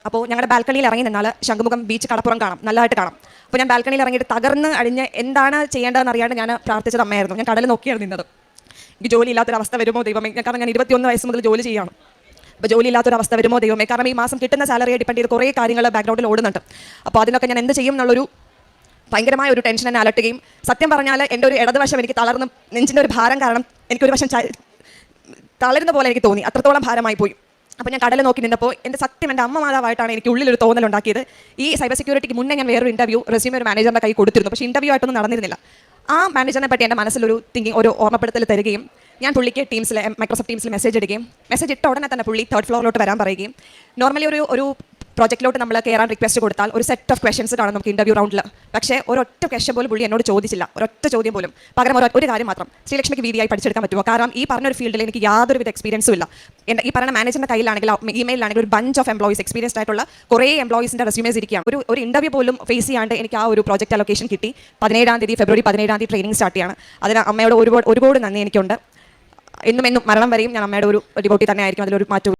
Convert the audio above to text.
അപ്പോൾ ഞങ്ങളുടെ ബാൽക്കണിയിൽ ഇറങ്ങി നിന്നാൽ ശംഖുമുഖം ബീച്ച് കടപ്പുറം കാണാം, നല്ലതായിട്ട് കാണാം. അപ്പോൾ ഞാൻ ബാൽക്കണിയിൽ ഇറങ്ങിയിട്ട് തകർന്ന് അഴിഞ്ഞ് എന്താണ് ചെയ്യേണ്ടതെന്ന് അറിയാണ്ട് ഞാൻ പ്രാർത്ഥിച്ചത് അമ്മയായിരുന്നു. ഞാൻ കടൽ നോക്കിയാണ് നിന്നത്. എനിക്ക് ജോലി ഇല്ലാത്തൊരവസ്ഥ വരുമോ ദൈവമേ, കാരണം ഞാൻ 21 വയസ്സ് മുതൽ ജോലി ചെയ്യാണ്. അപ്പോൾ ജോലി ഇല്ലാത്തൊരവസ്ഥ വരുമോ ദൈവമേ, കാരണം ഈ മാസം കിട്ടുന്ന സാലറിയെ ഡിപ്പെൻഡ് ചെയ്ത് കുറേ കാര്യങ്ങൾ ബാക്ക്ഗ്രൗണ്ടിൽ ഓടുന്നുണ്ട്. അപ്പോൾ അതിനൊക്കെ ഞാൻ എന്ത് ചെയ്യും എന്നുള്ളൊരു ഭയങ്കരമായ ഒരു ടെൻഷൻ എന്നെ അലട്ടുകയും, സത്യം പറഞ്ഞാൽ എൻ്റെ ഒരു ഇടതുവശം എനിക്ക് തളർന്ന് നെഞ്ചിൻ്റെ ഒരു ഭാരം കാരണം എനിക്കൊരു വശം തളരുന്ന പോലെ എനിക്ക് തോന്നി, അത്രത്തോളം ഭാരമായി പോയി. അപ്പോൾ ഞാൻ കടൽ നോക്കി നിന്നപ്പോൾ എൻ്റെ അമ്മ മാതാവായിട്ടാണ് എനിക്ക് ഉള്ളിലൊരു തോന്നലുണ്ടാക്കിയത്. ഈ സൈബർ സെക്യൂരിറ്റിക്ക് മുന്നേ ഞാൻ വേറൊരു ഇൻ്റർവ്യൂ റെസ്യൂമെ ഒരു മാനേജറിൻ്റെ കൈ കൊടുത്തിരുന്നു, പക്ഷേ ഇൻ്റർവ്യൂ ആയിട്ടൊന്നും നടന്നിരുന്നില്ല. ആ മാനേജറിനെ പറ്റി എൻ്റെ മനസ്സിലൊരു തിങ്കിങ്, ഒരു ഓർമ്മപ്പെടുത്തൽ തരികയും ഞാൻ പുള്ളിക്ക് മൈക്രോസോഫ്റ്റ് ടീംസിൽ മെസ്സേജ് ഇടുകയും, മെസ്സേജ് ഇട്ട ഉടനെ തന്നെ പുള്ളി 3rd ഫ്ലോറിലോട്ട് വരാൻ പറയുകയും, നോർമലി ഒരു പ്രോജക്റ്റിലോട്ട് നമ്മൾ കയറാൻ റിക്വസ്റ്റ് കൊടുത്താൽ ഒരു സെറ്റ് ഓഫ് ക്വസ്റ്റൻസ് കാണും നമുക്ക് ഇൻ്റർവ്യൂ റൗണ്ടിൽ. പക്ഷേ ഒരൊറ്റ ക്വസ്റ്റൻ പോലും പുള്ളി എന്നോട് ചോദിച്ചില്ല, ഒരൊറ്റ ചോദ്യം പോലും. പകരം ഒരു കാര്യം മാത്രം, ശ്രീലക്ഷ്മിക്ക് വീതിയായി പഠിച്ചെടുക്കാൻ പറ്റുമോ? കാരണം ഈ പറഞ്ഞൊരു ഫീൽഡിൽ എനിക്ക് യാതൊരുവിധ എക്സ്പീരിയൻസും ഇല്ല. ഈ പറഞ്ഞ മാനേജറിൻ്റെ കയ്യിലാണെങ്കിൽ ഇമെയിലാണെങ്കിൽ ഒരു ബഞ്ച് ഓഫ് എംപ്ലോയീസ്, എക്സ്പീരിയൻസ്ഡ് ആയിട്ടുള്ള കുറേ എംപ്ലോയീസിൻ്റെ റെസ്യൂമേസ് ഇരിക്കുകയാണ്. ഒരു ഇൻ്റർവ്യൂ പോലും ഫേസ് ചെയ്യാണ്ട് എനിക്ക് ആ ഒരു പ്രോജക്റ്റ് അലൊക്കേഷൻ കിട്ടി. ഫെബ്രുവരി 17 ട്രെയിനിങ് സ്റ്റാർട്ട് ചെയ്യാണ്. അതിന് അമ്മയോട് ഒരുപാട് നന്ദി എനിക്കുണ്ട്. എന്നും മരണം വരെയും ഞാൻ അമ്മയുടെ ഒരു ഡിവോട്ടി തന്നെ ആയിരിക്കും, അതിലൊരു മാറ്റവും.